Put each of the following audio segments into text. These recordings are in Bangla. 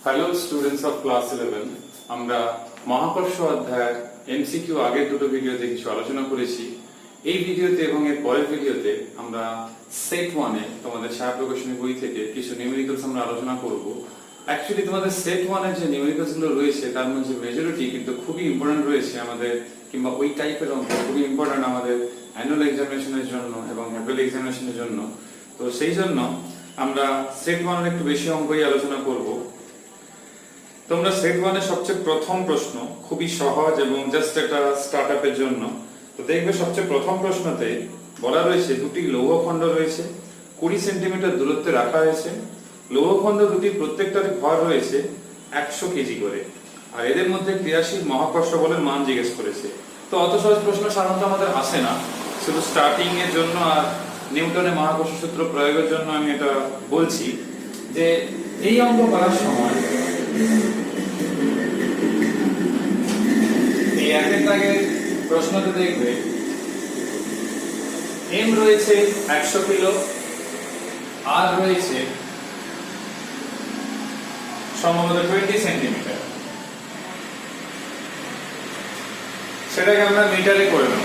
হ্যালো স্টুডেন্টস অফ ক্লাস 11, আমরা মহাকর্ষ অধ্যায়ের এমসিকিউ আগের দুটো ভিডিওতে কিছু আলোচনা করেছি। এই ভিডিওতে এবং এর পরের ভিডিওতে আমরা সেট 1 এ তোমাদের সাহা প্রকাশনী বই থেকে কিছু নিউমেরিক্যালস আমরা আলোচনা করব। অ্যাকচুয়ালি তোমাদের সেট 1 এর যে নিউমেরিক্যালস গুলো রয়েছে তার মধ্যে মেজরিটি কিন্তু খুবই ইম্পর্টেন্ট রয়েছে আমাদের, কিংবা ওই টাইপের অঙ্ক খুবই ইম্পর্টেন্ট আমাদের অ্যানুয়াল এক্সামিনেশনের জন্য এবং হ্যাপেল এক্সামিনেশনের জন্য। তো সেই জন্য আমরা সেট 1 এর একটু বেশি অঙ্কই আলোচনা করব। তোমরা সেট 1 এর সবচেয়ে প্রথম প্রশ্ন খুবই সহজ এবং জাস্ট একটা স্টার্টআপের জন্য। তো দেখবে সবচেয়ে প্রথম প্রশ্নতে বলা রয়েছে দুটি লৌহখণ্ড রয়েছে, 20 সেন্টিমিটার দূরত্বে রাখা হয়েছে। লৌহখণ্ড দুটি প্রত্যেকটার ভর রয়েছে 100 কেজি করে, আর এদের মধ্যে ক্রিয়াশীল মহাকর্ষ বলের মান জিজ্ঞেস করেছে। তো অত সহজ প্রশ্ন সাধারণত আমাদের আসে না, শুধু স্টার্টিং এর জন্য আর নিউটনের মহাকর্ষ সূত্র প্রয়োগের জন্য আমি এটা বলছি যে এই অঙ্ক করার সময় এই একের দাগের প্রশ্নতে দেখবে এম রয়েছে 100 কিলো, আর রয়েছে সম্ভবত 20 সেন্টিমিটার। সেটাকে আমরা মিটারে করে নেব।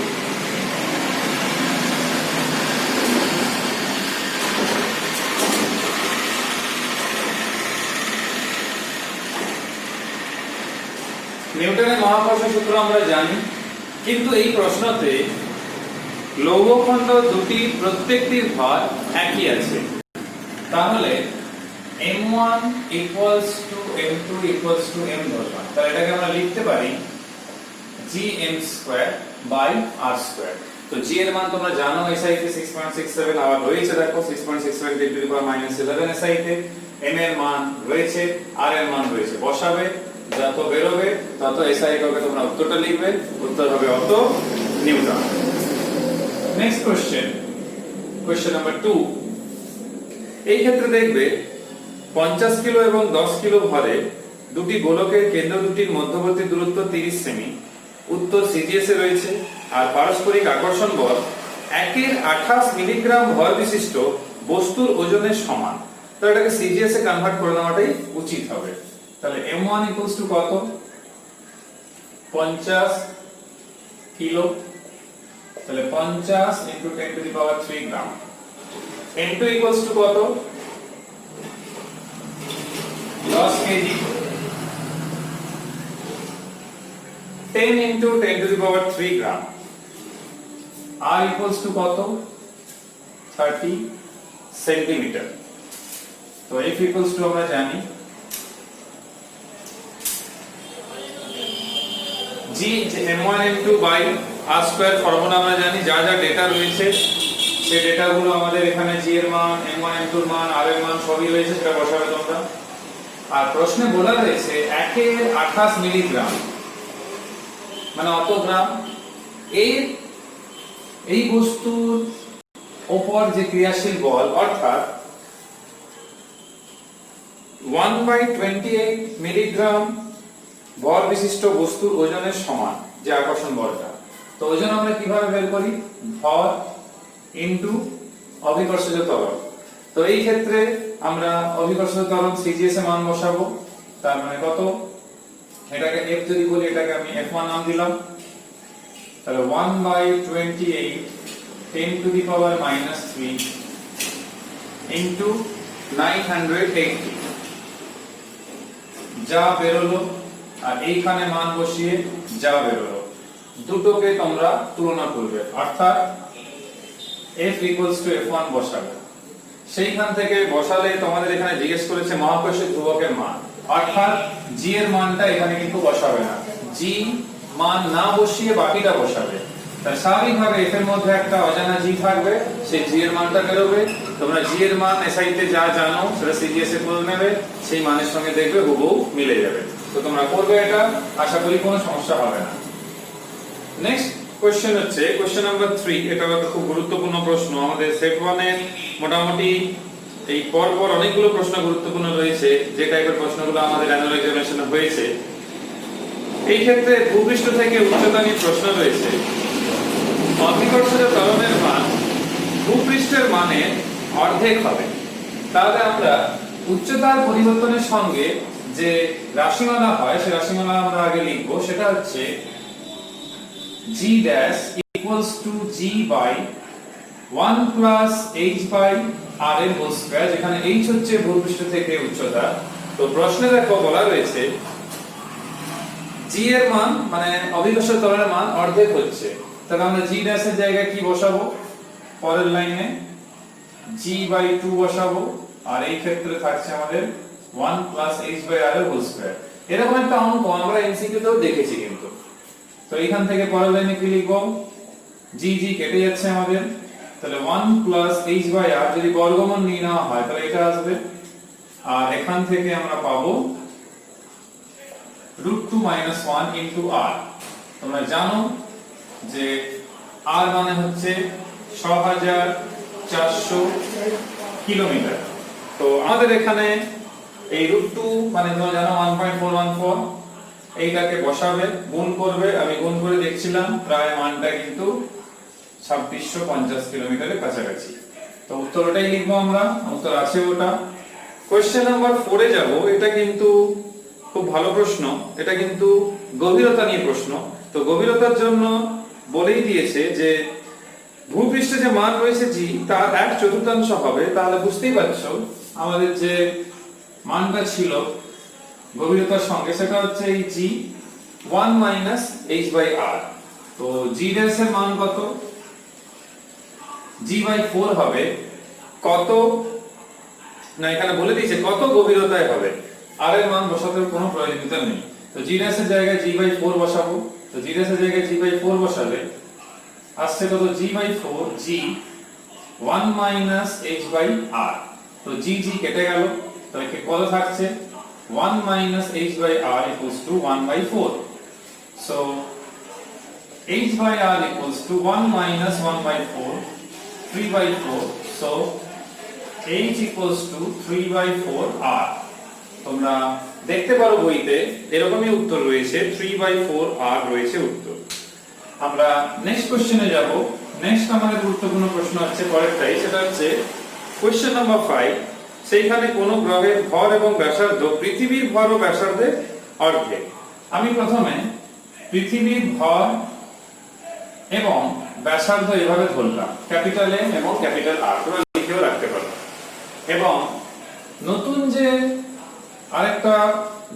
নিউটনের মহাকর্ষ সূত্র আমরা জানি, কিন্তু এই প্রশ্নতে লৌহখণ্ড দুটি প্রত্যেকটির ভর একই আছে। তাহলে m1 equals to m2 equals to m ধরলাম, তাহলে এটাকে আমরা লিখতে পারি gm² by r²। তো g এর মান তোমরা জানো SI তে 6.67, আবার রয়েছে দেখো 6.67 10 to the power -11 SI তে। m এর মান রয়েছে, r এর মান রয়েছে, বসাবে, যত বেরোবে তত SI এককে তোমরা উত্তরটা লিখবে, উত্তর হবে অত নিউটন। Next question number 2। এই ক্ষেত্রে দেখবে 50 কিলো এবং 10 কিলো ভরে দুটি গোলকের কেন্দ্র দুটির মধ্যবর্তী দূরত্ব 30 সেমি, উত্তর সিজিএস এ রয়েছে, আর পারস্পরিক আকর্ষণ বল 1/28 মিলিগ্রাম ভর বিশিষ্ট বস্তুর ওজনের সমান। তো এটাকে সিজিএস এ কনভার্ট করে নেওয়াটাই উচিত হবে। তাহলে m1 ইকুয়ালস টু কত? 50 কিলো, তাহলে 50 into 10 to the power 3 gram. m2 equals to কত? 10 KG, 10 into 10 to the power 3 gram. r equals to কত? 30 সেন্টিমিটার। তো f ইকুয়ালস টু আমরা জানি g m1 m2 by r² formula আমরা জানি। যা যা ডেটা রয়েছে সেই ডেটাগুলো আমাদের এখানে g এর মান, m1 m2 এর মান, r এর মান সবই রয়েছে, সেটা বসাবে তোমরা। আর প্রশ্নে বলা রয়েছে 1/28 মিলিগ্রাম মানে অত গ্রাম। এই বস্তুর উপর যে ক্রিয়াশীল বল অর্থাৎ 1/28 মিলিগ্রাম ভর বিশিষ্ট বস্তুর ওজনের সমান যে আকর্ষণ বলটা। তো ওজন আমরা কিভাবে বের করি? ভর ইনটু অভিকর্ষজ ত্বরণ। তো এই ক্ষেত্রে আমরা অভিকর্ষজ ত্বরণ সিজিএস এ মান বসাবো। তার মানে কত? এটাকে f যদি বলি, এটাকে আমি f1 নাম দিলাম। তাহলে 1/28 10 টু দি পাওয়ার -3 ইনটু 980 যা বেরোলো, আর এইখানে মান বসিয়ে যা বেরোলো দুটোকে তোমরা তুলনা করবে, অর্থাৎ f ইকুয়ালস টু f1 বসাবে। সেইখান থেকে বসালে তোমাদের এখানে জিজ্ঞেস করেছে মহাকর্ষীয় ধ্রুবকের মান, অর্থাৎ g এর মানটা এখানে কিন্তু বসাবে না, g মান না বসিয়ে বাকিটা বসাবে। তাহলে স্বাভাবিকভাবে f এর মধ্যে একটা অজানা g থাকবে, সেই g এর মানটা বেরোবে। তোমরা g এর মান SI তে যা জানো সেটা সিজিএস এ করে নেবে, সেই মানের সঙ্গে দেখবে হুবহু মিলে যাবে। তো তোমরা করবে এটা, আশা করি কোনো সমস্যা হবে না। নেক্সট কোশ্চেন হচ্ছে কোশ্চেন নাম্বার 3। এটা একটা খুব গুরুত্বপূর্ণ প্রশ্ন। আমাদের সেট 1 এর মোটামুটি এই পরপর অনেকগুলো প্রশ্ন গুরুত্বপূর্ণ রয়েছে, যে টাইপের প্রশ্নগুলো আমাদের অ্যানুয়াল এক্সামিনেশনে হয়েছে। এই ক্ষেত্রে ভূপৃষ্ঠ থেকে উচ্চতা নিয়ে প্রশ্ন রয়েছে। অভিকর্ষজ ত্বরণের মান ভূপৃষ্ঠের মানের অর্ধেক হবে। তাহলে আমরা উচ্চতার পরিবর্তনের সঙ্গে যে রাশিমালা হয় সেই রাশিমালা আমরা আগে লিখবো, সেটা হচ্ছে g dash equals to g by 1 plus h by r এর হোল স্কয়ার, যেখানে h হচ্ছে ভূপৃষ্ঠ থেকে উচ্চতা। তো প্রশ্নে দেখো বলা রয়েছে g এর মান মানে অভিকর্ষ ত্বরণের মান অর্ধেক হচ্ছে, তাহলে আমরা g dash এর জায়গায় কি বসাবো, পরের লাইনে g by 2 বসাবো, আর এই ক্ষেত্রে থাকছে আমাদের 1 plus h by r এর হোল স্কয়ার। এরকম একটা অঙ্ক আমরা এমসিকিউ তেও দেখেছি কিন্তু। তো এখান থেকে পরের লাইনে কি লিখবো, g কেটে যাচ্ছে আমাদের, তাহলে 1 plus h by r যদি বর্গমূল নিয়ে নেওয়া হয় তাহলে এটা আসবে, আর এখান থেকে আমরা পাবো √2 - 1 into r। তোমরা জানো যে r মানে হচ্ছে 6400 কিলোমিটার। তো আমাদের এখানে এই √2 মানে তোমরা জানো 1.414, এইটাকে বসাবে, গুণ করবে, আমি গুণ করে দেখছিলাম প্রায় মানটা কিন্তু 2650 কিলোমিটারের কাছাকাছি। তো উত্তর ওটাই লিখবো আমরা, উত্তর আছে ওটা। কোশ্চেন নাম্বার 4 এ যাব। এটা কিন্তু খুব ভালো প্রশ্ন, এটা কিন্তু গভীরতা নিয়ে প্রশ্ন। তো গভীরতার জন্য বলেই দিয়েছে যে ভূপৃষ্ঠে যে মান রয়েছে g তার 1/4 হবে, তাহলে বুঝতেই পারছো আমাদের যে মানটা ছিল গভীরতার সঙ্গে সেটা হচ্ছে এই g 1 minus h by r। তো g dash এর মান কত, g by 4 হবে, কত না এখানে বলে দিয়েছে কত গভীরতায় হবে, r এর মান বসাতে কোনো প্রয়োজনীয়তা নেই। তো g dash এর জায়গায় g by 4 বসাবো, তো g dash এর জায়গায় g by 4 বসালে আসছে কত, g by 4 g 1 minus h by r। তো g কেটে গেল, তাহলে কত থাকছে 1 minus h by r equals to 1 by 4। So h by r equals to 1 minus 1 by 4, 3 by 4। So h equals to 3 by 4 r। তোমরা দেখতে পারো বইতে এরকমই উত্তর রয়েছে, 3 by 4 r রয়েছে উত্তর। আমরা নেক্সট কোশ্চেনে যাব। নেক্সট আমাদের গুরুত্বপূর্ণ প্রশ্ন আছে পরেরটাই, সেটা হচ্ছে কোশ্চেন নাম্বার 5। সেইখানে কোন গ্রহের ভর এবং ব্যাসার্ধ পৃথিবীর ভর ও ব্যাসার্ধের অর্ধেক। আমি প্রথমে পৃথিবীর ভর এবং ব্যাসার্ধ এভাবে ধরলাম, ক্যাপিটাল M এবং ক্যাপিটাল R, তোমরা লিখেও রাখতে পারো। এবং নতুন যে আরেকটা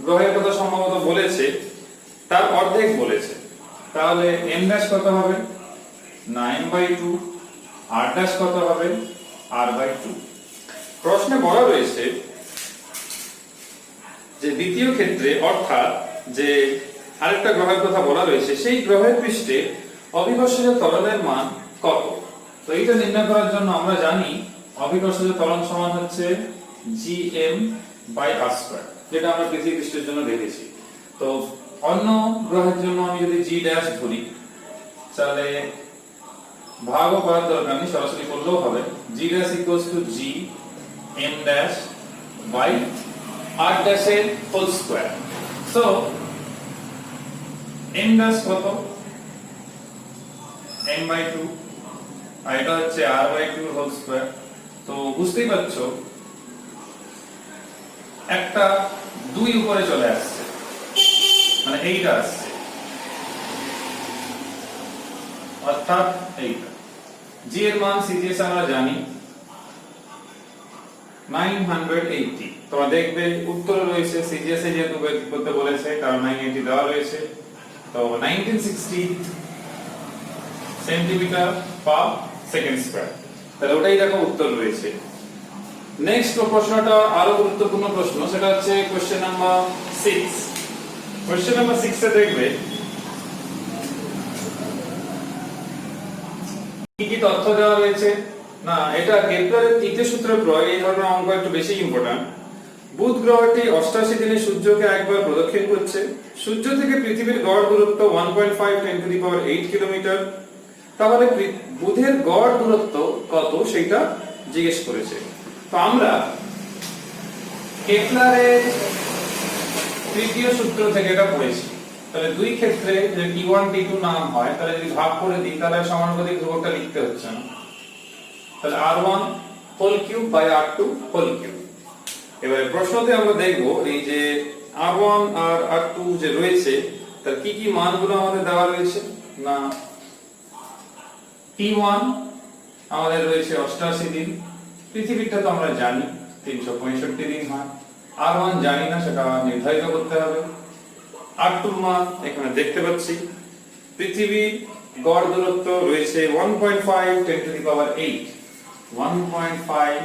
গ্রহের কথা সম্ভবত বলেছে তার অর্ধেক বলেছে, তাহলে m ড্যাশ কত হবে, 9/2, r ড্যাশ কত হবে, r/2। প্রশ্নে বলা রয়েছে যে দ্বিতীয় ক্ষেত্রে, অর্থাৎ যে আরেকটা গ্রহের কথা বলা রয়েছে, সেই গ্রহের পৃষ্ঠে অভিকর্ষজ ত্বরণের মান কত। তো এইটা নির্ণয় করার জন্য আমরা জানি অভিকর্ষজ ত্বরণ সমান হচ্ছে gm/r², যেটা আমরা পৃথিবী পৃষ্ঠের জন্য দেখেছি। তো অন্য গ্রহের জন্য আমি যদি g ড্যাশ ধরি, তাহলে ভাগও করার দরকার নেই, সরাসরি করলেও হবে। g dash equals to g m dash by r dash এর whole square. So m dash কত, m/2, আর এটা হচ্ছে r/2 হোল স্কয়ার। তো বুঝতেই পারছো একটা 2 উপরে চলে আসছে, মানে এইটা আসছে, অর্থাৎ এইটা। g এর মান সিজিএস আমরা জানি 980। তোমরা দেখবে উত্তরে রয়েছে সিজিএস এ যেহেতু বের করতে বলেছে, কারণ 980 দেওয়া রয়েছে। তো 1960 সেন্টিমিটার পার সেকেন্ড স্কয়ার, তাহলে ওটাই দেখো উত্তর রয়েছে। নেক্সট প্রশ্নটা আরো গুরুত্বপূর্ণ প্রশ্ন, সেটা হচ্ছে কোশ্চেন নাম্বার 6। কোশ্চেন নাম্বার 6 এ দেখবে কি কি তথ্য দেওয়া রয়েছে। না, এটা কেপলারের তৃতীয় সূত্রের প্রয়োগ, এই ধরনের অঙ্ক একটু বেশি ইম্পর্টেন্ট। বুধ গ্রহটি 88 দিনে সূর্যকে একবার প্রদক্ষিণ করছে। সূর্য থেকে পৃথিবীর গড় দূরত্ব 1.5 10⁸ কিলোমিটার। তাহলে বুধের গড় দূরত্ব কত সেটা জিজ্ঞেস করেছে। তো আমরা কেপলারের তৃতীয় সূত্র থেকে এটা পড়েছি। তাহলে দুই ক্ষেত্রে যদি T1 T2 নাম হয়, তাহলে যদি ভাগ করে দিই তাহলে সমানুপাতিক ধ্রুবকটা লিখতে হচ্ছে না। তাহলে r1 whole cube by r2 whole cube. এবারে প্রশ্নতে আমরা দেখব এই যে R1 আর R2 যে রয়েছে তার কি কি মানগুলো আমাদের দেওয়া রয়েছে না T1 আমাদের রয়েছে 88 দিন, পৃথিবীটা তো আমরা জানি 365 দিন হয়। R1 জানি না, সেটা নির্ধারিত করতে হবে। R2 মান এখানে দেখতে পাচ্ছি, পৃথিবীর গড় দূরত্ব রয়েছে 1.5 10 to the power 8, 1.5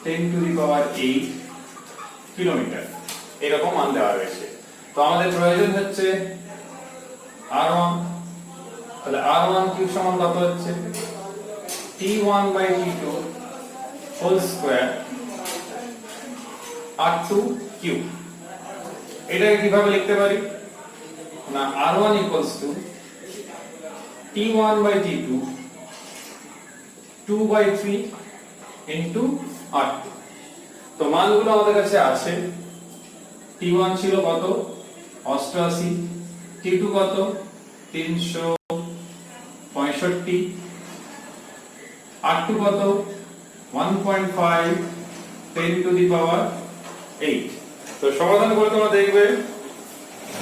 10 to the power 8 kilometre, এরকম মান দেওয়া রয়েছে। তো আমাদের প্রয়োজন হচ্ছে R1, তাহলে R1 কিউব সমান কত হচ্ছে T1 by T2 whole square R2 cube. এটাকে কিভাবে লিখতে পারি না R1 equals to T1 by T2 2/3 into R2। তো মানগুলো আমাদের কাছে আছে, T1 ছিল কত 88, T2 কত 365, R2 কত 1.5 10 টু দি পাওয়ার 8। তো সমাধান করে তোমরা দেখবে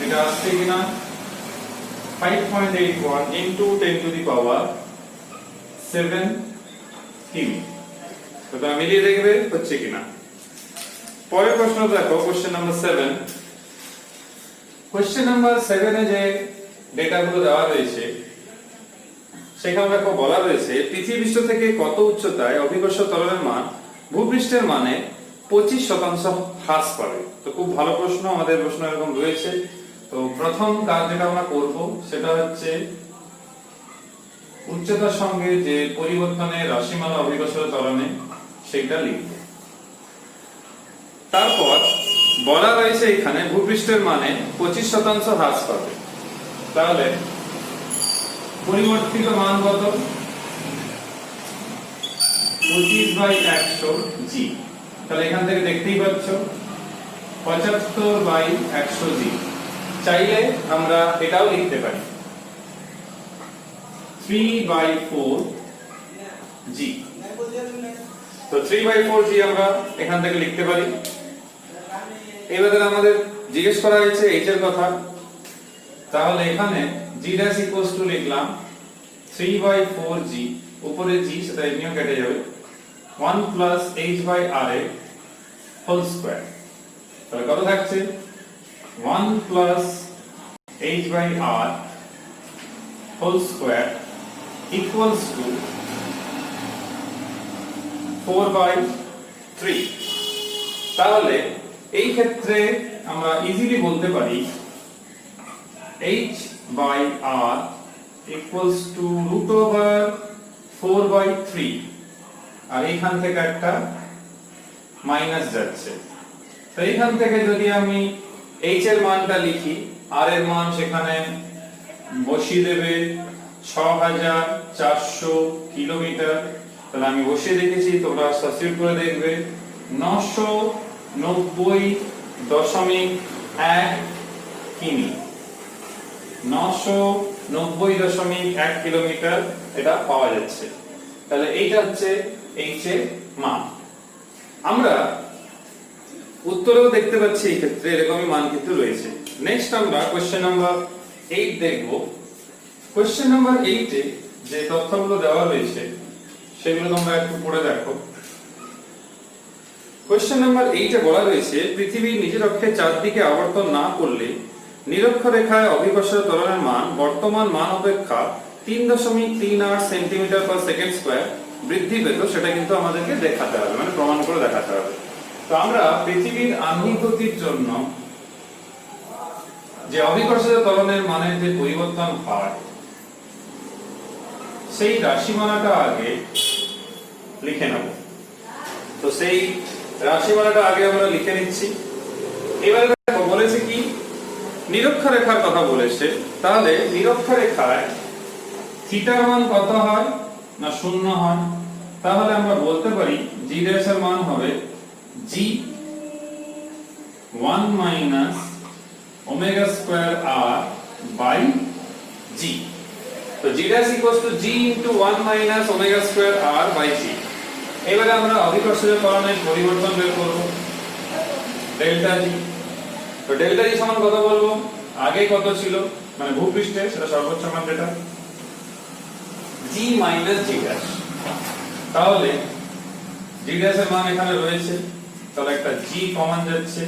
এটা আসছে কিনা 5.81 ইনটু 10 টু দি পাওয়ার 7 কিমি। তো তোমরা মিলিয়ে দেখবে হচ্ছে কিনা। পরের প্রশ্ন দেখো, কোশ্চেন নাম্বার 7। কোশ্চেন নাম্বার 7 এ যে ডেটাগুলো দেওয়া রয়েছে সেখানে দেখো বলা রয়েছে পৃথিবীপৃষ্ঠ থেকে কত উচ্চতায় অভিকর্ষ ত্বরণের মান ভূপৃষ্ঠের মানে 25% হ্রাস পাবে। তো খুব ভালো প্রশ্ন, আমাদের প্রশ্ন এরকম রয়েছে। তো প্রথম কাজ যেটা আমরা করব সেটা হচ্ছে উচ্চতার সঙ্গে যে পরিবর্তনের রাশিমালা অভিকর্ষ ত্বরণে সেটা লিখব। তারপর বলা রয়েছে এখানে ভূপৃষ্ঠের মানে 25% হ্রাস পাবে, তাহলে পরিবর্তিত মান কত 25/100 জি। তাহলে এখান থেকে দেখতেই পাচ্ছ 75/100 জি। চাইলে আমরা এটাও লিখতে পারি 3/4 জি। তো 3/4 জি আমরা এখান থেকে লিখতে পারি। এবারে আমাদের জিজ্ঞেস করা হয়েছে h এর কথা, তাহলে এখানে g ড্যাশ ইকুয়ালস টু লিখলাম 3/4 জি, উপরে জি সেটা এমনিও কেটে যাবে, 1 প্লাস h/r হোল স্কয়ার। তাহলে কত থাকছে 1 plus h/r whole square equals to 4/3। তাহলে এই ক্ষেত্রে আমরা ইজিলি বলতে পারি h/r equals to root over 4/3, আর এইখান থেকে একটা মাইনাস যাচ্ছে। তো এইখান থেকে যদি আমি h এর মানটা লিখি, r এর মান সেখানে বসিয়ে দেবে 6400 কিলোমিটার। তাহলে আমি বসিয়ে রেখেছি, তোমরা সাবস্টিটিউট করে দেখবে 990.1 কিমি, 990.1 কিলোমিটার এটা পাওয়া যাচ্ছে। তাহলে এইটা হচ্ছে h এর মান। আমরা উত্তরেও দেখতে পাচ্ছি এই ক্ষেত্রে এরকমই মান কিন্তু রয়েছে। নেক্সট আমরা কোশ্চেন নাম্বার 8 দেখব। কোশ্চেন নাম্বার 8 এ যে তথ্যগুলো দেওয়া রয়েছে সেগুলো তোমরা একটু পড়ে দেখো। কোশ্চেন নাম্বার 8 এ বলা রয়েছে পৃথিবীর নিজের অক্ষে চারদিকে আবর্তন না করলে নিরক্ষরেখায় অভিকর্ষ ত্বরণের মান বর্তমান মান অপেক্ষা 3.38 সেন্টিমিটার পার সেকেন্ড স্কয়ার বৃদ্ধি পেত। সেটা কিন্তু আমাদেরকে দেখাতে হবে, মানে প্রমাণ করে দেখাতে হবে। তো আমরা পৃথিবীর আহ্নিক গতির জন্য যে অভিকর্ষ ত্বরণের মানের যে পরিবর্তন হয় সেই রাশিমালাটা আগে লিখে নেব। তো সেই রাশিমালাটা আগে আমরা লিখে নিচ্ছি। এবারে দেখো বলেছে কি নিরক্ষরেখার কথা বলেছে, তাহলে নিরক্ষরেখায় থিটার মান কত হয় না 0 হয়। তাহলে আমরা বলতে পারি g ড্যাশ এর মান হবে g 1 minus omega square r by g। তো g dash equals to g into 1 minus omega square r by g। এবারে আমরা অভিকর্ষীয় ত্বরণের পরিবর্তন বের করব। Delta G. তো ডেল্টা জি সমান কত বলবো? আগে কত ছিল মানে ভূপৃষ্ঠে, সেটা সর্বোচ্চ মান যেটা জি মাইনাস জি ড্যাশ। তাহলে জি ড্যাশ এর মান এখানে রয়েছে, তাহলে একটা জি কমন যাচ্ছে,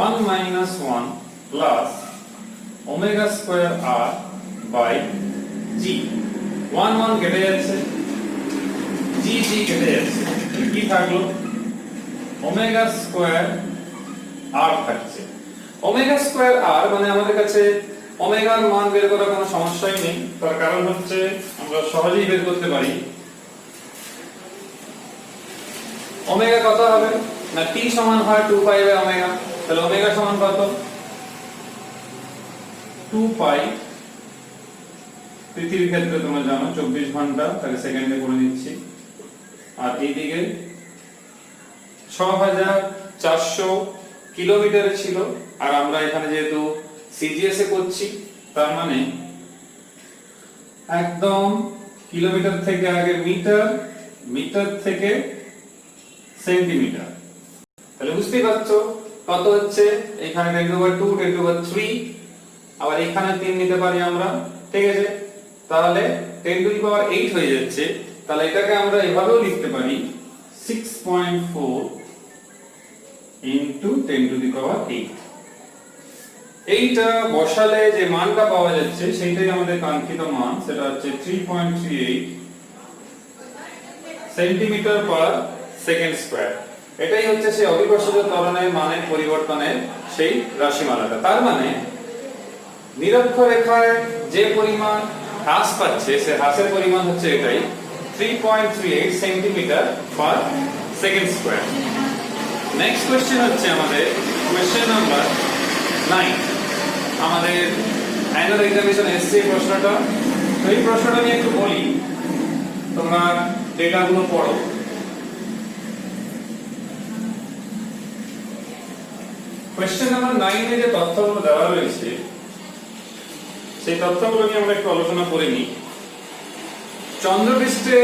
1 মাইনাস 1 প্লাস ওমেগা স্কয়ার আর বাই জি। 1 1 কেটে যাচ্ছে, জি জি কেটে যাচ্ছে, কি থাকলো? ওমেগা স্কয়ার আর থাকছে। ওমেগা স্কয়ার আর মানে আমাদের কাছে ওমেগার মান বের করার কোনো সমস্যাই নেই, তার কারণ হচ্ছে আমরা সহজেই বের করতে পারি। ওমেগা কত হবে না, টি সমান হয় 2 পাই বাই ওমেগা, তাহলে ওমেগা সমান কত? 2 পাই। পৃথিবীর ক্ষেত্রে তোমরা জানো 24 ঘন্টা, তাহলে সেকেন্ডে করে দিচ্ছি। আর এইদিকে 6400 কিলোমিটারে ছিল, আর আমরা এখানে যেহেতু সিজিএস এ করছি তার মানে একদম কিলোমিটার থেকে আগে মিটার, মিটার থেকে সেন্টিমিটার। তাহলে বুঝতেই পারছো কত হচ্ছে, এখানে 10^2 10^3, আবার এখানে 3 নিতে পারি আমরা, ঠিক আছে? তাহলে 10^8 হয়ে যাচ্ছে। তাহলে এটাকে আমরা এভাবেও লিখতে পারি 6.4 into 10^8। এইটা বসালে যে মানটা পাওয়া যাচ্ছে সেইটাই আমাদের কাঙ্ক্ষিত মান, সেটা হচ্ছে 3.38 সেন্টিমিটার পার সেকেন্ড স্কয়ার। এটাই হচ্ছে সেই অবিভাজ্য ত্বরণের মানের পরিবর্তনের সেই রাশিমালাটা। তার মানে নিরক্ষরেখায় যে পরিমাণ হ্রাস পাচ্ছে সে হ্রাসের পরিমাণ হচ্ছে এটাই, 3.38 centimetre per second square. Next question হচ্ছে আমাদের কোশ্চেন নাম্বার 9। আমাদের অ্যানুয়াল এক্সামিনেশন এসছে এই প্রশ্নটা। তো এই প্রশ্নটা নিয়ে একটু বলি, তোমরা ডেটাগুলো পড়ো। কোশ্চেন নাম্বার 9 এ যে তথ্যগুলো দেওয়া রয়েছে সেই তথ্যগুলো নিয়ে আমরা একটু আলোচনা করে নিই। চন্দ্রপৃষ্ঠে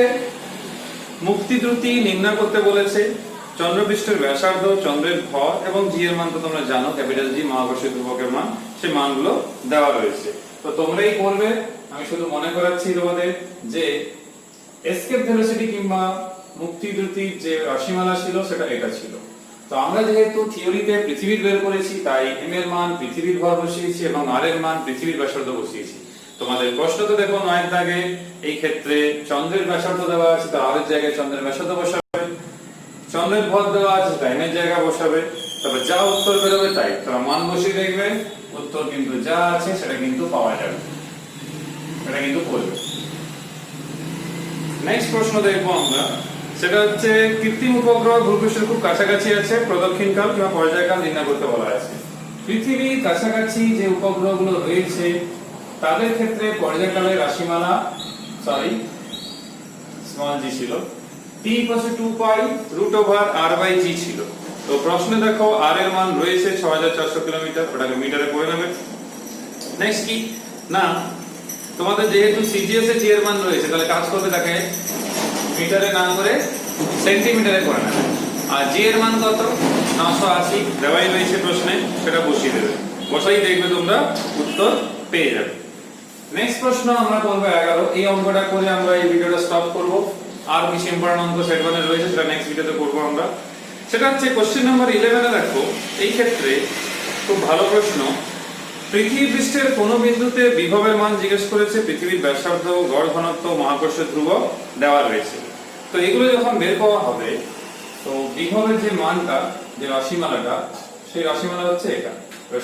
মুক্তি দ্রুতি নির্ণয় করতে বলেছে। চন্দ্রপৃষ্ঠের ব্যাসার্ধ, চন্দ্রের ভর এবং জি এর মান তো তোমরা জানো, ক্যাপিটাল জি মহাকর্ষীয় ধ্রুবকের মান, সেই মানগুলো দেওয়া রয়েছে। তো তোমরাই করবে, আমি শুধু মনে করাচ্ছি তোমাদের যে এসকেপ ভেলোসিটি কিংবা মুক্তি দ্রুতির যে রাশিমালা ছিল সেটা এটা ছিল। তো আমরা যেহেতু থিওরিতে পৃথিবীর বের করেছি, তাই এম এর মান পৃথিবীর ভর বসিয়েছি এবং আর এর মান পৃথিবীর ব্যাসার্ধ বসিয়েছি। তোমাদের প্রশ্ন তো দেখো 9 দাগে এই ক্ষেত্রে চন্দ্রের ব্যাসার্ধ দেওয়া আছে, তো আর এর জায়গায় চন্দ্রের ব্যাসার্ধ বসাবে, চন্দ্রের ভর দেওয়া আছে তাই এম এর জায়গা বসাবে, তবে যা উত্তর বেরোবে তাই তোমরা মান বসিয়ে দেখবে, উত্তর কিন্তু যা আছে সেটা কিন্তু পাওয়া যাবে, এটা কিন্তু করবে। নেক্সট প্রশ্ন দেখবো আমরা, সেটা হচ্ছে কৃত্রিম উপগ্রহ ভূপৃষ্ঠের খুব কাছাকাছি আছে, প্রদক্ষিণকাল কিংবা পর্যায়কাল নির্ণয় করতে বলা আছে। পৃথিবীর কাছাকাছি যে উপগ্রহগুলো রয়েছে তাদের ক্ষেত্রে পর্যায়কালের রাশিমালা স্মল জি ছিল, t = 2 পাই √r/g ছিল। তো প্রশ্নে দেখো r এর মান রয়েছে 6400 কিলোমিটার, ওটাকে মিটারে করে নেবে। নেক্সট কি না, তোমাদের যেহেতু সিজিএস এ জি এর মান রয়েছে তাহলে কাজ করবে তাকে মিটারে না করে সেন্টিমিটারে করে নেবে। আর জি এর মান কত? 980 দেওয়াই রয়েছে প্রশ্নে, সেটা বসিয়ে দেবে, বসাই দেখবে তোমরা উত্তর পেয়ে যাবে। নেক্সট প্রশ্ন আমরা করব 11। এই অঙ্কটা করে আমরা এই ভিডিওটা স্টপ করব। আর কিছু ইম্পর্টেন্ট অঙ্ক সেট 1 এ রয়েছে, সেটা নেক্সট ভিডিওতে করব আমরা। সেটা হচ্ছে কোশ্চেন নাম্বার 11 এ দেখো, এই ক্ষেত্রে খুব ভালো প্রশ্ন। পৃথিবী পৃষ্ঠের কোন বিন্দুতে বিভবের মান জিজ্ঞেস করেছে, পৃথিবীর ব্যাসার্ধ, গড় ঘনত্ব, মহাকর্ষীয় ধ্রুবক দেওয়া রয়েছে। তো এগুলো যখন বের করা হবে, তো বিভবের যে মানটা, যে রাশিমালাটা, সেই রাশিমালা হচ্ছে এটা।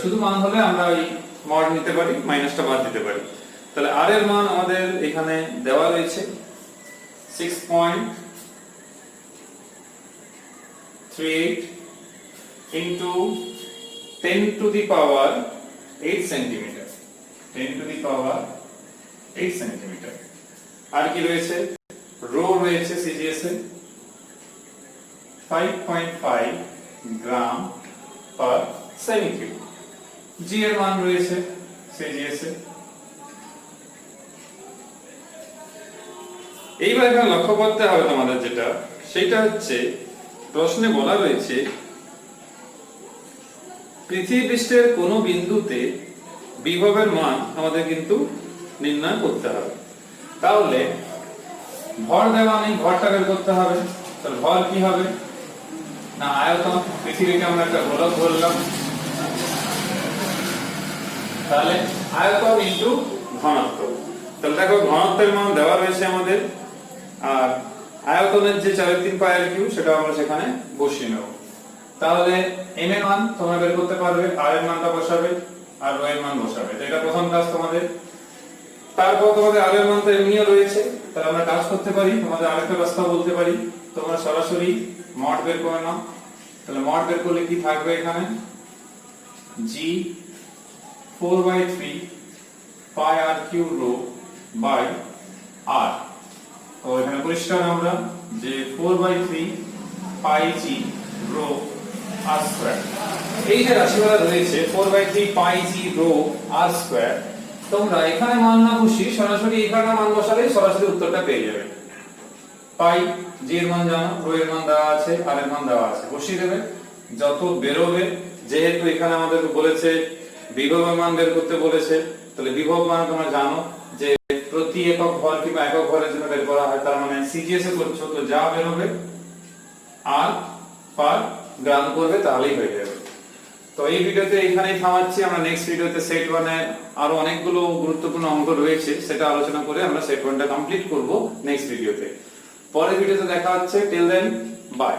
শুধু মান হলে আমরা ওই মড নিতে পারি, মাইনাসটা বাদ দিতে পারি। তাহলে আর এর মান আমাদের এখানে দেওয়া রয়েছে 6.38 into 10⁸ সেন্টিমিটার, 10⁸ সেন্টিমিটার। আর কি রয়েছে? রো রয়েছে সিজিএস এ 5.5 গ্রাম পার সেমি কিউব। জি এর মান রয়েছে সিজিএস এ। এইবার এখানে লক্ষ্য করতে হবে তোমাদের যেটা, সেটা হচ্ছে প্রশ্নে বলা রয়েছে পৃথিবী পৃষ্ঠের কোনো বিন্দুতে বিভবের মান আমাদের কিন্তু নির্ণয় করতে হবে। তাহলে ভর দেওয়া নেই, ভরটা বের করতে হবে। তাহলে ভর কি হবে না, আয়তন, পৃথিবীকে আমরা একটা গোলক বললাম, তাহলে আয়তন ইনটু ঘনত্ব। তাহলে দেখো ঘনত্বের মান দেওয়া রয়েছে আমাদের, আর আয়তনের যে 4/3πr³ সেটা আমরা সেখানে বসিয়ে নেব। তাহলে m এর মান তোমরা বের করতে পারবে, r এর মানটা বসাবে আর ρ এর মান বসাবে। এটা প্রথম কাজ তোমাদের। তারপর তোমাদের r এর মান তো এমনিও রয়েছে, তাহলে আমরা কাজ করতে পারি, তোমাদের আরেকটা রাস্তা বলতে পারি, তোমরা সরাসরি মড বের করে নাও। তাহলে মড বের করলে কি থাকবে এখানে, g 4/3πr³ বাই r। তো এখানে পরিষ্কার আমরা যে 4/3πg ρ r²। এই যে রাশিমালা রয়েছে 4/3πg ρ r², তোমরা এখানে মান না বসিয়ে সরাসরি এখানে মান বসালেই সরাসরি উত্তরটা পেয়ে যাবে। পাই g এর মান জানো, ρ এর মান দেওয়া আছে, r এর মান দেওয়া আছে, বসিয়ে দেবে। যত বেরোবে, যেহেতু এখানে আমাদের বলেছে বিভবের মান বের করতে বলেছে, তাহলে বিভব মান তোমরা জানো যে প্রতি একক ভর কিংবা একক ভরের জন্য বের করা হয়, তার মানে সিজিএস এ করছো তো যা বেরোবে আর পার গ্রাম করবে তাহলেই হয়ে যাবে। তো এই ভিডিওতে এখানেই থামাচ্ছি, আমরা নেক্সট ভিডিওতে সেট 1 এর আরো অনেকগুলো গুরুত্বপূর্ণ অঙ্ক রয়েছে, সেটা আলোচনা করে আমরা সেট 1টা কমপ্লিট করব নেক্সট ভিডিওতে। পরের ভিডিওতে দেখা হচ্ছে, টিল দেন বাই।